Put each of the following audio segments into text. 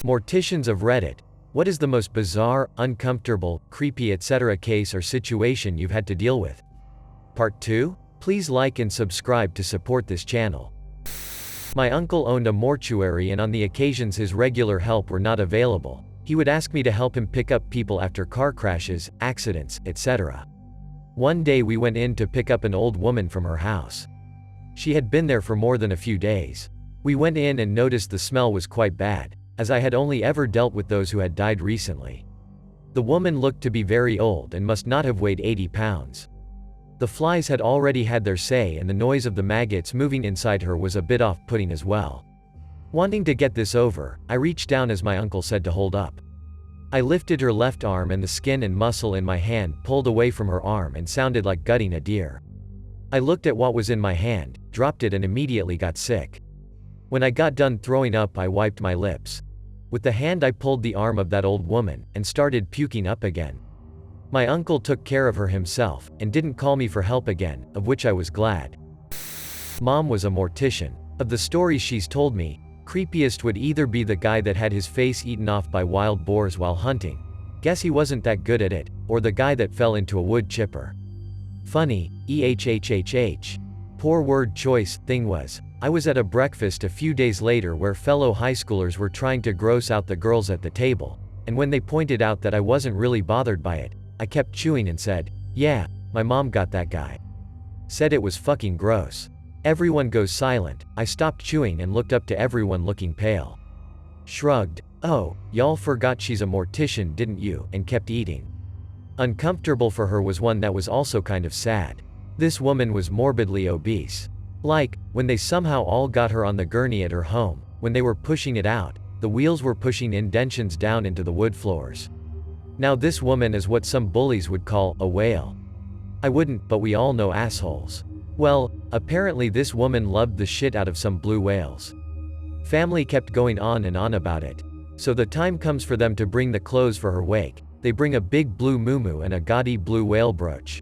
Morticians of Reddit, what is the most bizarre, uncomfortable, creepy etc. case or situation you've had to deal with? Part 2? Please like and subscribe to support this channel. My uncle owned a mortuary, and on the occasions his regular help were not available, he would ask me to help him pick up people after car crashes, accidents, etc. One day we went in to pick up an old woman from her house. She had been there for more than a few days. We went in and noticed the smell was quite bad, as I had only ever dealt with those who had died recently. The woman looked to be very old and must not have weighed 80 pounds. The flies had already had their say, and the noise of the maggots moving inside her was a bit off-putting as well. Wanting to get this over, I reached down as my uncle said to hold up. I lifted her left arm, and the skin and muscle in my hand pulled away from her arm and sounded like gutting a deer. I looked at what was in my hand, dropped it, and immediately got sick. When I got done throwing up, I wiped my lips. With the hand I pulled the arm of that old woman, and started puking up again. My uncle took care of her himself, and didn't call me for help again, of which I was glad. Mom was a mortician. Of the stories she's told me, creepiest would either be the guy that had his face eaten off by wild boars while hunting, guess he wasn't that good at it, or the guy that fell into a wood chipper. Funny, ehhhh. Poor word choice. Thing was, I was at a breakfast a few days later where fellow high schoolers were trying to gross out the girls at the table, and when they pointed out that I wasn't really bothered by it, I kept chewing and said, "Yeah, my mom got that guy." Said it was fucking gross. Everyone goes silent. I stopped chewing and looked up to everyone looking pale. Shrugged, "Oh, y'all forgot she's a mortician, didn't you?" and kept eating. Uncomfortable for her was one that was also kind of sad. This woman was morbidly obese. Like, when they somehow all got her on the gurney at her home, when they were pushing it out, the wheels were pushing indentions down into the wood floors. Now this woman is what some bullies would call a whale. I wouldn't, but we all know assholes. Well, apparently this woman loved the shit out of some blue whales. Family kept going on and on about it. So the time comes for them to bring the clothes for her wake. They bring a big blue muumuu and a gaudy blue whale brooch.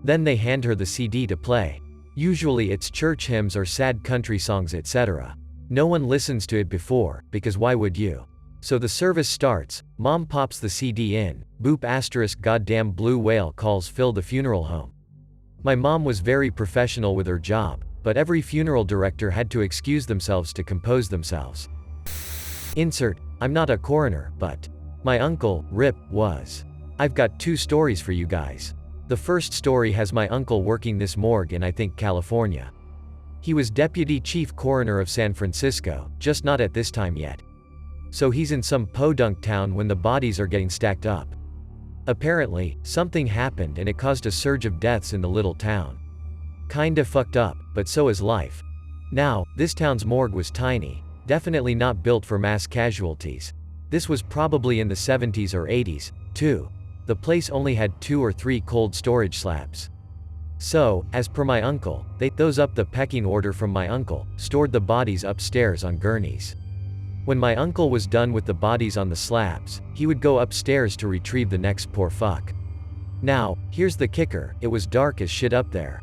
Then they hand her the CD to play. Usually it's church hymns or sad country songs etc. No one listens to it before, because why would you? So the service starts, mom pops the CD in, boop * goddamn blue whale calls fill the funeral home. My mom was very professional with her job, but every funeral director had to excuse themselves to compose themselves. Insert, I'm not a coroner, but my uncle, Rip, was. I've got 2 stories for you guys. The first story has my uncle working this morgue in I think California. He was deputy chief coroner of San Francisco, just not at this time yet. So he's in some podunk town when the bodies are getting stacked up. Apparently, something happened and it caused a surge of deaths in the little town. Kinda fucked up, but so is life. Now, this town's morgue was tiny, definitely not built for mass casualties. This was probably in the 70s or 80s, too. The place only had 2 or 3 cold storage slabs. So, as per my uncle, they those up the pecking order from my uncle, stored the bodies upstairs on gurneys. When my uncle was done with the bodies on the slabs, he would go upstairs to retrieve the next poor fuck. Now, here's the kicker, it was dark as shit up there.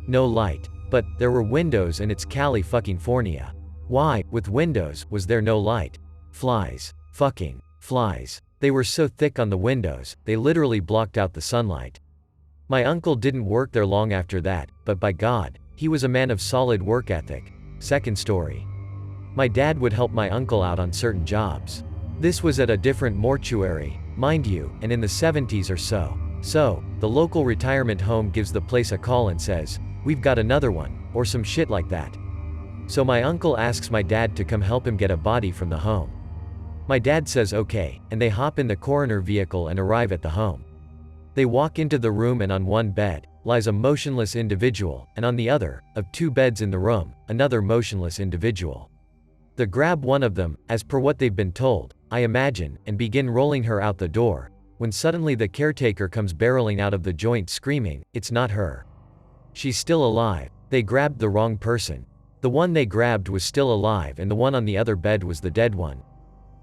No light. But, there were windows, and it's California. Why, with windows, was there no light? Flies. Fucking flies. They were so thick on the windows, they literally blocked out the sunlight. My uncle didn't work there long after that, but by God, he was a man of solid work ethic. Second story. My dad would help my uncle out on certain jobs. This was at a different mortuary, mind you, and in the 70s or so. So, the local retirement home gives the place a call and says, "We've got another one," or some shit like that. So my uncle asks my dad to come help him get a body from the home. My dad says okay, and they hop in the coroner vehicle and arrive at the home. They walk into the room, and on one bed lies a motionless individual, and on the other, of 2 beds in the room, another motionless individual. They grab one of them, as per what they've been told, I imagine, and begin rolling her out the door, when suddenly the caretaker comes barreling out of the joint screaming, "It's not her. She's still alive." They grabbed the wrong person. The one they grabbed was still alive, and the one on the other bed was the dead one.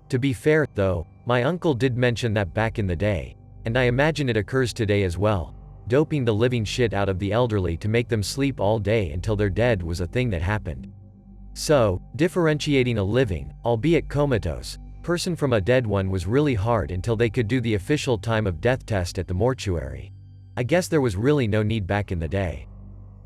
To be fair, though, my uncle did mention that back in the day, and I imagine it occurs today as well, doping the living shit out of the elderly to make them sleep all day until they're dead was a thing that happened. So, differentiating a living, albeit comatose, person from a dead one was really hard until they could do the official time of death test at the mortuary. I guess there was really no need back in the day.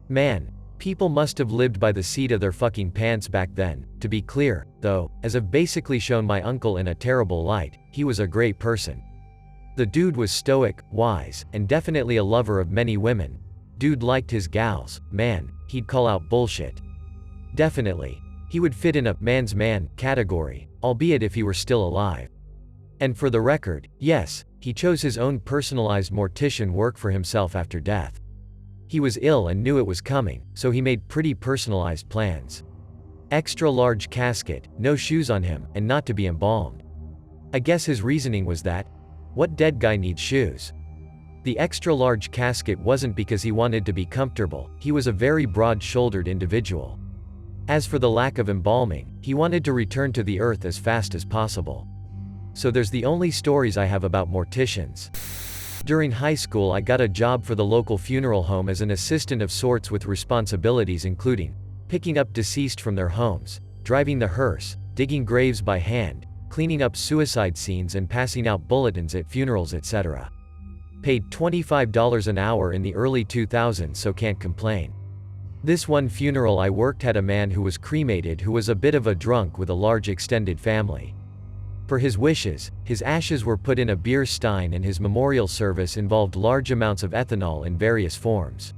Man, people must have lived by the seat of their fucking pants back then. To be clear, though, as I've basically shown my uncle in a terrible light, he was a great person. The dude was stoic, wise, and definitely a lover of many women. Dude liked his gals, man, he'd call out bullshit. Definitely. He would fit in a man's man category, albeit if he were still alive. And for the record, yes, he chose his own personalized mortician work for himself after death. He was ill and knew it was coming, so he made pretty personalized plans. Extra large casket, no shoes on him, and not to be embalmed. I guess his reasoning was that, what dead guy needs shoes? The extra large casket wasn't because he wanted to be comfortable, he was a very broad-shouldered individual. As for the lack of embalming, he wanted to return to the earth as fast as possible. So there's the only stories I have about morticians. During high school I got a job for the local funeral home as an assistant of sorts with responsibilities including picking up deceased from their homes, driving the hearse, digging graves by hand, cleaning up suicide scenes and passing out bulletins at funerals etc. Paid $25 an hour in the early 2000s, so can't complain. This one funeral I worked had a man who was cremated who was a bit of a drunk with a large extended family. For his wishes, his ashes were put in a beer stein and his memorial service involved large amounts of ethanol in various forms.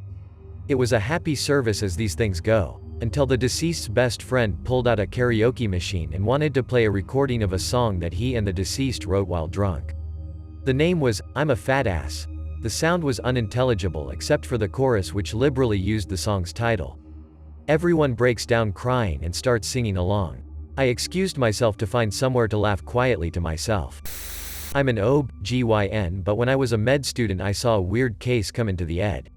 It was a happy service as these things go, until the deceased's best friend pulled out a karaoke machine and wanted to play a recording of a song that he and the deceased wrote while drunk. The name was, "I'm a Fat Ass." The sound was unintelligible except for the chorus which liberally used the song's title. Everyone breaks down crying and starts singing along. I excused myself to find somewhere to laugh quietly to myself. I'm an OB/GYN, but when I was a med student I saw a weird case come into the ed.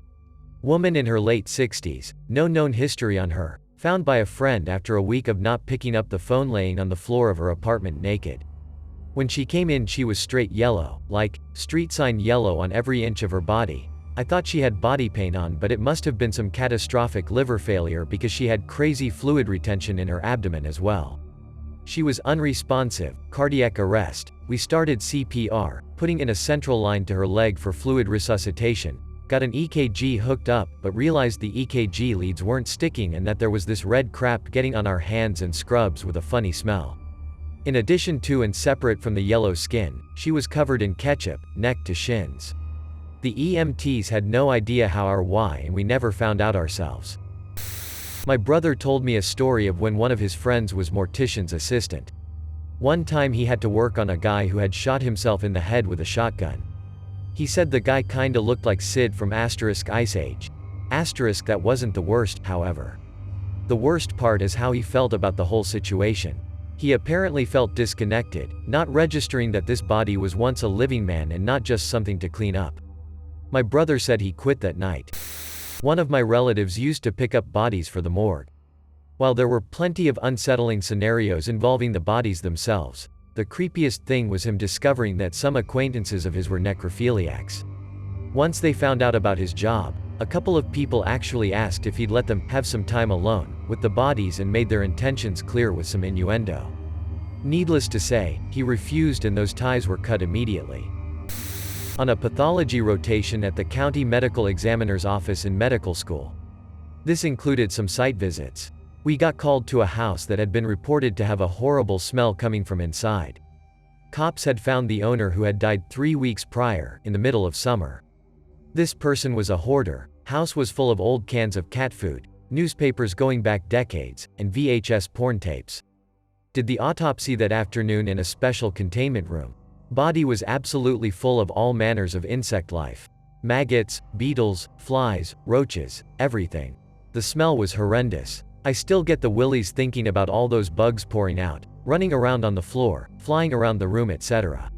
Woman in her late 60s, no known history on her, found by a friend after a week of not picking up the phone laying on the floor of her apartment naked. When she came in she was straight yellow, like, street sign yellow on every inch of her body. I thought she had body paint on but it must have been some catastrophic liver failure because she had crazy fluid retention in her abdomen as well. She was unresponsive, cardiac arrest. We started CPR, putting in a central line to her leg for fluid resuscitation, got an EKG hooked up but realized the EKG leads weren't sticking and that there was this red crap getting on our hands and scrubs with a funny smell. In addition to and separate from the yellow skin, she was covered in ketchup, neck to shins. The EMTs had no idea how or why and we never found out ourselves. My brother told me a story of when one of his friends was Mortician's assistant. One time he had to work on a guy who had shot himself in the head with a shotgun. He said the guy kinda looked like Sid from Ice Age. That wasn't the worst, however. The worst part is how he felt about the whole situation. He apparently felt disconnected, not registering that this body was once a living man and not just something to clean up. My brother said he quit that night. One of my relatives used to pick up bodies for the morgue. While there were plenty of unsettling scenarios involving the bodies themselves, the creepiest thing was him discovering that some acquaintances of his were necrophiliacs. Once they found out about his job, a couple of people actually asked if he'd let them have some time alone with the bodies and made their intentions clear with some innuendo. Needless to say, he refused and those ties were cut immediately. On a pathology rotation at the county medical examiner's office in medical school. This included some site visits. We got called to a house that had been reported to have a horrible smell coming from inside. Cops had found the owner who had died 3 weeks prior, in the middle of summer. This person was a hoarder. House was full of old cans of cat food, newspapers going back decades, and VHS porn tapes. Did the autopsy that afternoon in a special containment room. Body was absolutely full of all manners of insect life. Maggots, beetles, flies, roaches, everything. The smell was horrendous. I still get the willies thinking about all those bugs pouring out, running around on the floor, flying around the room etc.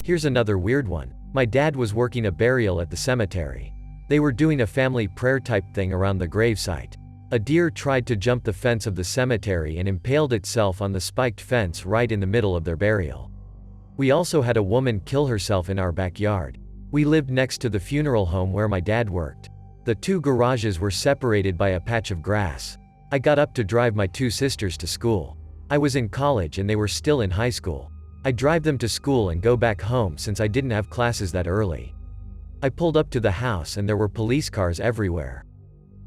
Here's another weird one. My dad was working a burial at the cemetery. They were doing a family prayer type thing around the gravesite. A deer tried to jump the fence of the cemetery and impaled itself on the spiked fence right in the middle of their burial. We also had a woman kill herself in our backyard. We lived next to the funeral home where my dad worked. The 2 garages were separated by a patch of grass. I got up to drive my 2 sisters to school. I was in college and they were still in high school. I drive them to school and go back home since I didn't have classes that early. I pulled up to the house and there were police cars everywhere.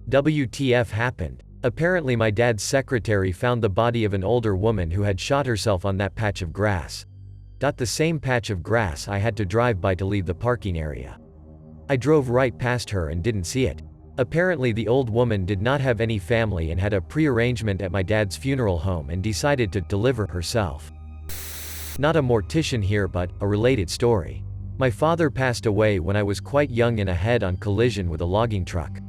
WTF happened? Apparently my dad's secretary found the body of an older woman who had shot herself on that patch of grass. The same patch of grass I had to drive by to leave the parking area. I drove right past her and didn't see it. Apparently the old woman did not have any family and had a pre-arrangement at my dad's funeral home and decided to deliver herself. Not a mortician here, but a related story. My father passed away when I was quite young in a head-on collision with a logging truck.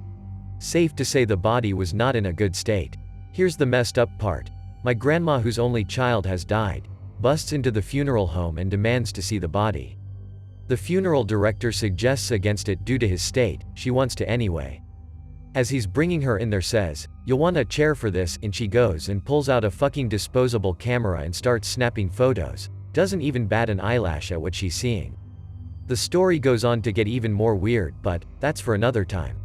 Safe to say the body was not in a good state. Here's the messed up part. My grandma, whose only child has died, busts into the funeral home and demands to see the body. The funeral director suggests against it due to his state. She wants to anyway. As he's bringing her in there says, "You'll want a chair for this," and she goes and pulls out a fucking disposable camera and starts snapping photos. Doesn't even bat an eyelash at what she's seeing. The story goes on to get even more weird, but that's for another time.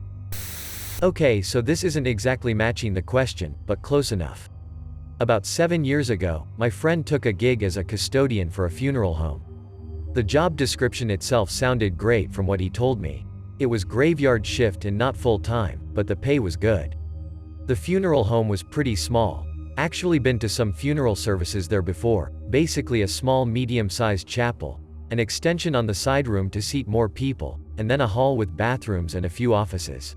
Okay, so this isn't exactly matching the question, but close enough. About 7 years ago, my friend took a gig as a custodian for a funeral home. The job description itself sounded great from what he told me. It was graveyard shift and not full-time, but the pay was good. The funeral home was pretty small. Actually been to some funeral services there before, basically a small medium-sized chapel, an extension on the side room to seat more people, and then a hall with bathrooms and a few offices.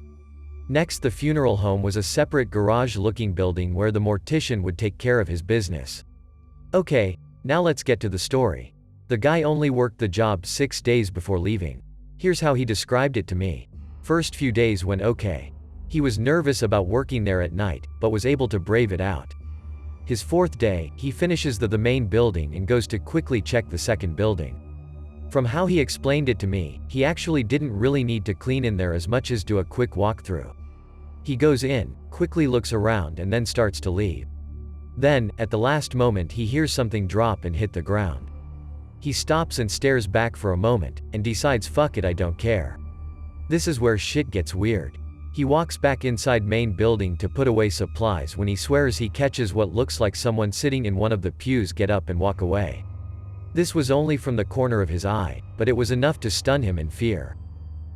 Next, the funeral home was a separate garage-looking building where the mortician would take care of his business. Okay, now let's get to the story. The guy only worked the job 6 days before leaving. Here's how he described it to me. First few days went okay. He was nervous about working there at night, but was able to brave it out. His 4th day, he finishes the main building and goes to quickly check the second building. From how he explained it to me, he actually didn't really need to clean in there as much as do a quick walkthrough. He goes in, quickly looks around and then starts to leave. Then, at the last moment, he hears something drop and hit the ground. He stops and stares back for a moment, and decides fuck it, I don't care. This is where shit gets weird. He walks back inside main building to put away supplies when he swears he catches what looks like someone sitting in one of the pews get up and walk away. This was only from the corner of his eye, but it was enough to stun him in fear.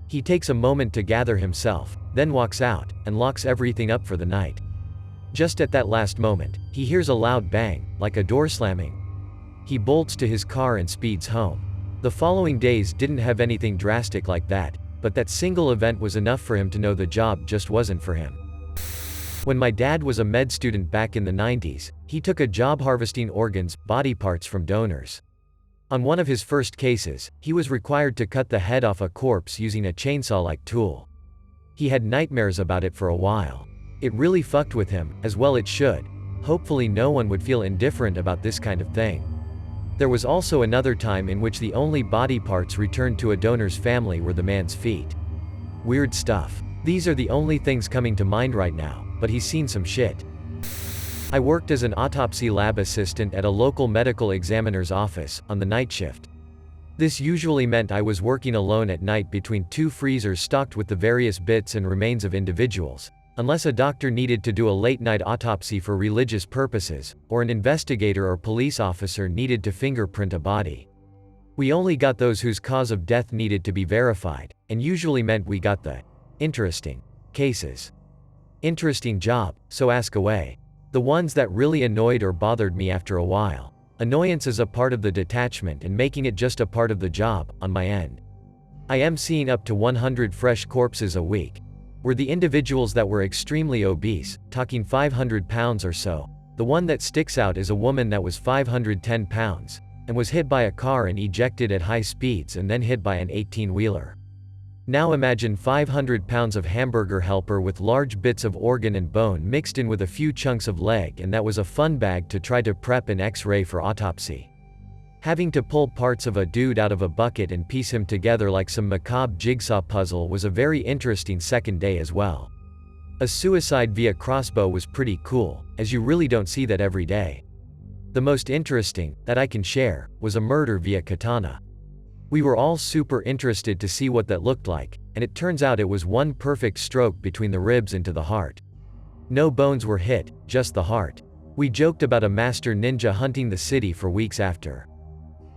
He takes a moment to gather himself, then walks out, and locks everything up for the night. Just at that last moment, he hears a loud bang, like a door slamming. He bolts to his car and speeds home. The following days didn't have anything drastic like that, but that single event was enough for him to know the job just wasn't for him. When my dad was a med student back in the 90s, he took a job harvesting organs, body parts from donors. On one of his first cases, he was required to cut the head off a corpse using a chainsaw-like tool. He had nightmares about it for a while. It really fucked with him, as well it should. Hopefully no one would feel indifferent about this kind of thing. There was also another time in which the only body parts returned to a donor's family were the man's feet. Weird stuff. These are the only things coming to mind right now, but he's seen some shit. I worked as an autopsy lab assistant at a local medical examiner's office, on the night shift. This usually meant I was working alone at night between 2 freezers stocked with the various bits and remains of individuals, unless a doctor needed to do a late-night autopsy for religious purposes, or an investigator or police officer needed to fingerprint a body. We only got those whose cause of death needed to be verified, and usually meant we got the interesting cases. Interesting job, so ask away. The ones that really annoyed or bothered me after a while. Annoyance is a part of the detachment and making it just a part of the job, on my end. I am seeing up to 100 fresh corpses a week. Were the individuals that were extremely obese, talking 500 pounds or so. The one that sticks out is a woman that was 510 pounds, and was hit by a car and ejected at high speeds and then hit by an 18-wheeler. Now imagine 500 pounds of hamburger helper with large bits of organ and bone mixed in with a few chunks of leg, and that was a fun bag to try to prep an X-ray for autopsy. Having to pull parts of a dude out of a bucket and piece him together like some macabre jigsaw puzzle was a very interesting second day as well. A suicide via crossbow was pretty cool, as you really don't see that every day. The most interesting, that I can share, was a murder via katana. We were all super interested to see what that looked like, and it turns out it was one perfect stroke between the ribs into the heart. No bones were hit, just the heart. We joked about a master ninja hunting the city for weeks after.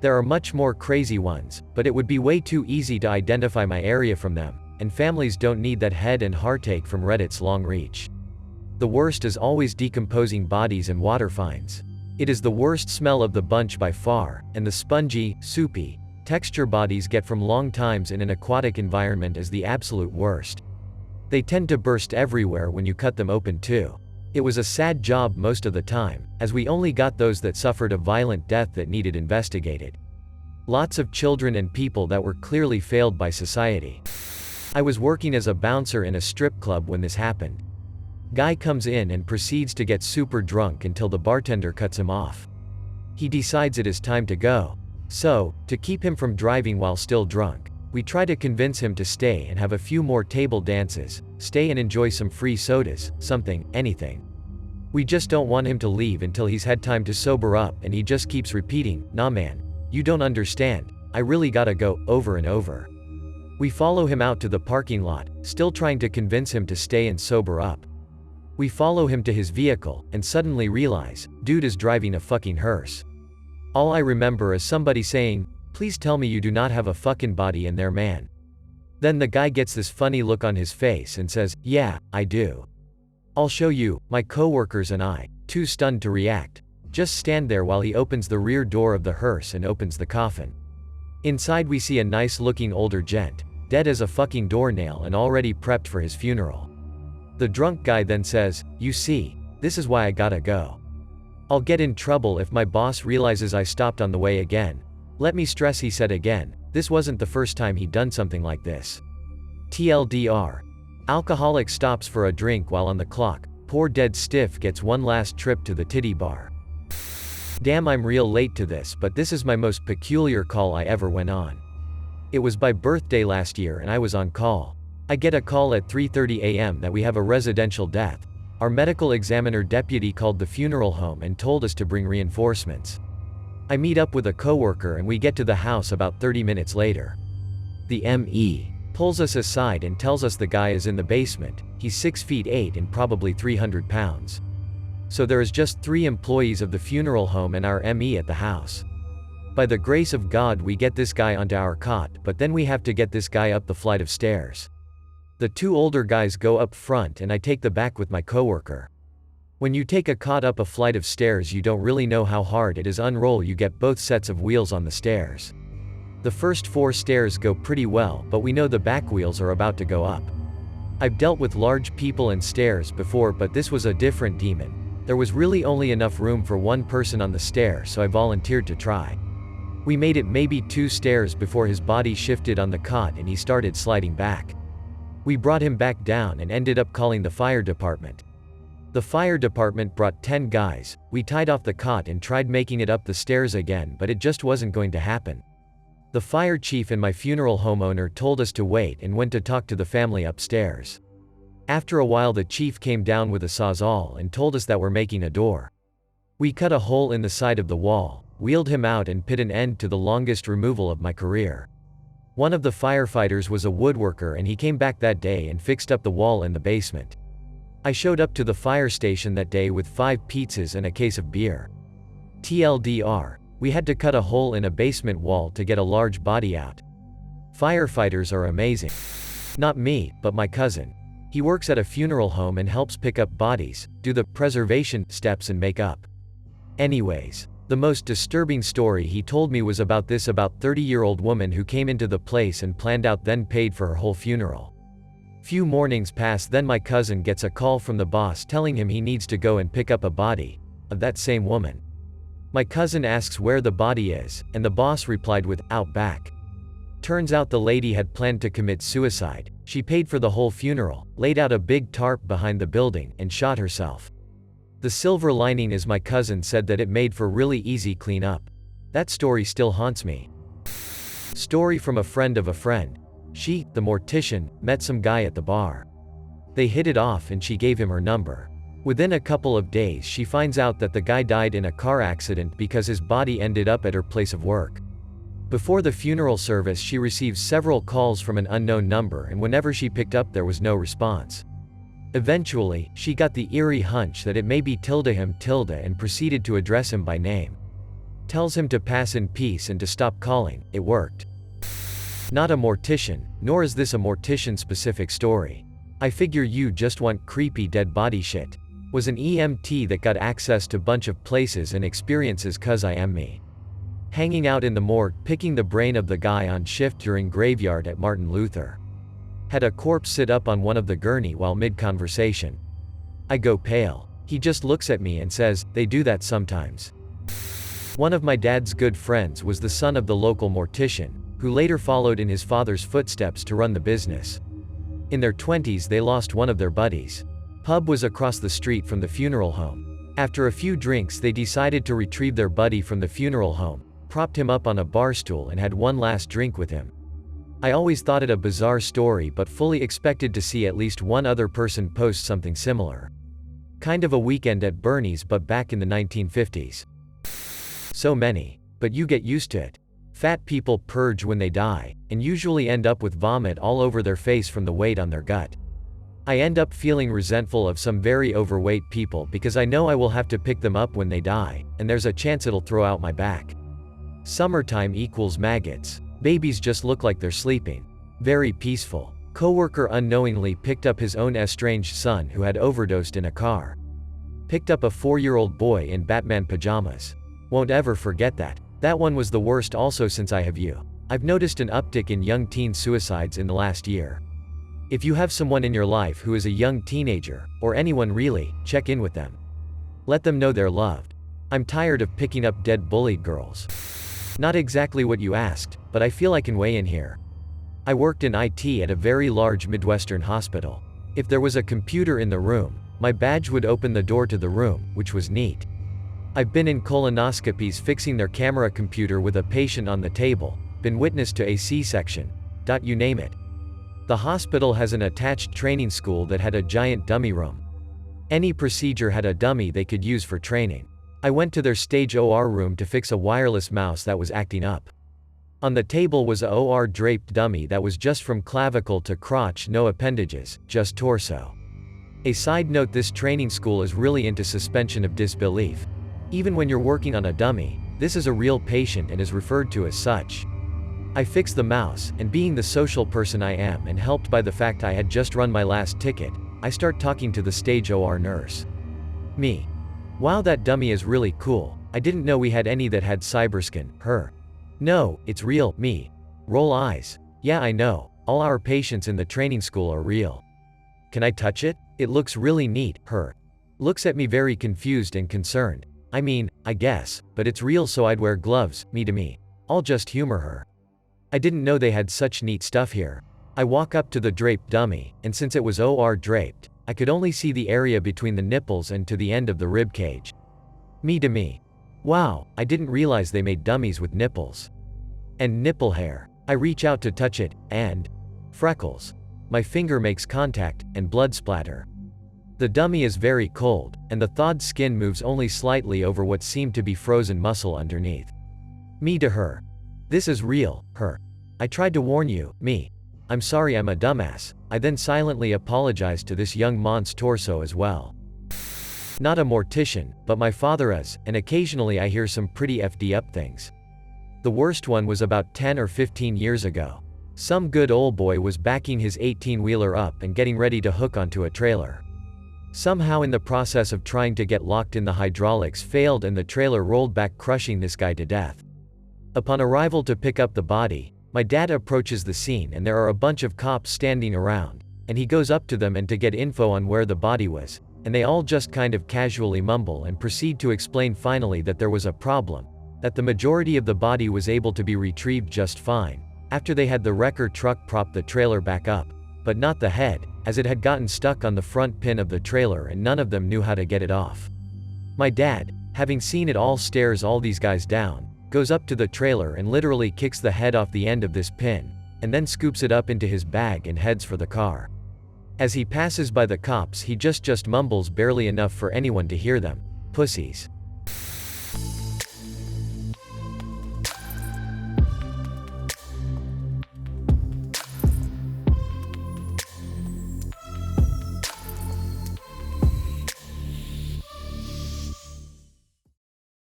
There are much more crazy ones, but it would be way too easy to identify my area from them, and families don't need that head and heartache from Reddit's long reach. The worst is always decomposing bodies and water finds. It is the worst smell of the bunch by far, and the spongy, soupy texture bodies get from long times in an aquatic environment is the absolute worst. They tend to burst everywhere when you cut them open too. It was a sad job most of the time, as we only got those that suffered a violent death that needed investigated. Lots of children and people that were clearly failed by society. I was working as a bouncer in a strip club when this happened. Guy comes in and proceeds to get super drunk until the bartender cuts him off. He decides it is time to go. So, to keep him from driving while still drunk, we try to convince him to stay and have a few more table dances, stay and enjoy some free sodas, something, anything. We just don't want him to leave until he's had time to sober up, and he just keeps repeating, "Nah man, you don't understand, I really gotta go," over and over. We follow him out to the parking lot, still trying to convince him to stay and sober up. We follow him to his vehicle, and suddenly realize, dude is driving a fucking hearse. All I remember is somebody saying, "Please tell me you do not have a fucking body in there, man." Then the guy gets this funny look on his face and says, "Yeah, I do. I'll show you." My coworkers and I, too stunned to react, just stand there while he opens the rear door of the hearse and opens the coffin. Inside we see a nice looking older gent, dead as a fucking doornail and already prepped for his funeral. The drunk guy then says, "You see, this is why I gotta go. I'll get in trouble if my boss realizes I stopped on the way again." Let me stress, he said again, this wasn't the first time he'd done something like this. TLDR. Alcoholic stops for a drink while on the clock, poor dead stiff gets one last trip to the titty bar. Damn, I'm real late to this, but this is my most peculiar call I ever went on. It was my birthday last year and I was on call. I get a call at 3:30 a.m. that we have a residential death. Our medical examiner deputy called the funeral home and told us to bring reinforcements. I meet up with a coworker and we get to the house about 30 minutes later. The ME pulls us aside and tells us the guy is in the basement. He's 6'8" and probably 300 pounds. So there is just 3 employees of the funeral home and our ME at the house. By the grace of God we get this guy onto our cot, but then we have to get this guy up the flight of stairs. The 2 older guys go up front and I take the back with my coworker. When you take a cot up a flight of stairs you don't really know how hard it is unroll, you get both sets of wheels on the stairs. The first 4 stairs go pretty well, but we know the back wheels are about to go up. I've dealt with large people and stairs before, but this was a different demon. There was really only enough room for 1 person on the stair, so I volunteered to try. We made it maybe 2 stairs before his body shifted on the cot and he started sliding back. We brought him back down and ended up calling the fire department. The fire department brought 10 guys, we tied off the cot and tried making it up the stairs again, but it just wasn't going to happen. The fire chief and my funeral home owner told us to wait and went to talk to the family upstairs. After a while the chief came down with a sawzall and told us that we're making a door. We cut a hole in the side of the wall, wheeled him out and put an end to the longest removal of my career. One of the firefighters was a woodworker and he came back that day and fixed up the wall in the basement. I showed up to the fire station that day with 5 pizzas and a case of beer. TLDR, we had to cut a hole in a basement wall to get a large body out. Firefighters are amazing. Not me, but my cousin. He works at a funeral home and helps pick up bodies, do the preservation steps and make up. Anyways, the most disturbing story he told me was about this about 30-year-old woman who came into the place and planned out then paid for her whole funeral. Few mornings pass, then my cousin gets a call from the boss telling him he needs to go and pick up a body of that same woman. My cousin asks where the body is, and the boss replied with, "Out back." Turns out the lady had planned to commit suicide. She paid for the whole funeral, laid out a big tarp behind the building, and shot herself. The silver lining is my cousin said that it made for really easy cleanup. That story still haunts me. Story from a friend of a friend. She, the mortician, met some guy at the bar. They hit it off and she gave him her number. Within a couple of days she finds out that the guy died in a car accident because his body ended up at her place of work. Before the funeral service she received several calls from an unknown number, and whenever she picked up there was no response. Eventually, she got the eerie hunch that it may be him and proceeded to address him by name. Tells him to pass in peace and to stop calling. It worked. Not a mortician, nor is this a mortician-specific story. I figure you just want creepy dead body shit. Was an EMT that got access to bunch of places and experiences cause I am me. Hanging out in the morgue, picking the brain of the guy on shift during graveyard at Martin Luther. Had a corpse sit up on one of the gurney while mid-conversation. I go pale. He just looks at me and says, "They do that sometimes." One of my dad's good friends was the son of the local mortician, who later followed in his father's footsteps to run the business. In their 20s they lost one of their buddies. Pub was across the street from the funeral home. After a few drinks they decided to retrieve their buddy from the funeral home, propped him up on a bar stool and had one last drink with him. I always thought it a bizarre story but fully expected to see at least one other person post something similar. Kind of a Weekend at Bernie's but back in the 1950s. So many. But you get used to it. Fat people purge when they die, and usually end up with vomit all over their face from the weight on their gut. I end up feeling resentful of some very overweight people because I know I will have to pick them up when they die, and there's a chance it'll throw out my back. Summertime equals maggots. Babies just look like they're sleeping. Very peaceful. Coworker unknowingly picked up his own estranged son who had overdosed in a car. Picked up a 4-year-old boy in Batman pajamas. Won't ever forget that. That one was the worst also since I have you. I've noticed an uptick in young teen suicides in the last year. If you have someone in your life who is a young teenager, or anyone really, check in with them. Let them know they're loved. I'm tired of picking up dead bullied girls. Not exactly what you asked, but I feel I can weigh in here. I worked in IT at a very large Midwestern hospital. If there was a computer in the room, my badge would open the door to the room, which was neat. I've been in colonoscopies fixing their camera computer with a patient on the table, been witness to a C-section. You name it. The hospital has an attached training school that had a giant dummy room. Any procedure had a dummy they could use for training. I went to their stage OR room to fix a wireless mouse that was acting up. On the table was a OR draped dummy that was just from clavicle to crotch, no appendages, just torso. A side note, this training school is really into suspension of disbelief. Even when you're working on a dummy, this is a real patient and is referred to as such. I fixed the mouse, and being the social person I am and helped by the fact I had just run my last ticket, I start talking to the stage OR nurse. Me. Wow, that dummy is really cool. I didn't know we had any that had cyberskin. Her. No, it's real. Me. Roll eyes. Yeah, I know. All our patients in the training school are real. Can I touch it? It looks really neat. Her. Looks at me very confused and concerned. I mean, I guess, but it's real so I'd wear gloves. Me to me. I'll just humor her. I didn't know they had such neat stuff here. I walk up to the draped dummy, and since it was OR draped, I could only see the area between the nipples and to the end of the rib cage. Me to me. Wow, I didn't realize they made dummies with nipples. And nipple hair. I reach out to touch it, and freckles. My finger makes contact, and blood splatter. The dummy is very cold, and the thawed skin moves only slightly over what seemed to be frozen muscle underneath. Me to her. This is real. Her. I tried to warn you. Me. I'm sorry, I'm a dumbass. I then silently apologized to this young mon's torso as well. Not a mortician, but my father is, and occasionally I hear some pretty FD up things. The worst one was about 10 or 15 years ago. Some good old boy was backing his 18-wheeler up and getting ready to hook onto a trailer. Somehow in the process of trying to get locked in, the hydraulics failed and the trailer rolled back, crushing this guy to death. Upon arrival to pick up the body, my dad approaches the scene and there are a bunch of cops standing around, and he goes up to them and to get info on where the body was, and they all just kind of casually mumble and proceed to explain finally that there was a problem, that the majority of the body was able to be retrieved just fine, after they had the wrecker truck prop the trailer back up, but not the head, as it had gotten stuck on the front pin of the trailer and none of them knew how to get it off. My dad, having seen it all, stares all these guys down, goes up to the trailer and literally kicks the head off the end of this pin, and then scoops it up into his bag and heads for the car. As he passes by the cops, he just mumbles barely enough for anyone to hear them. Pussies.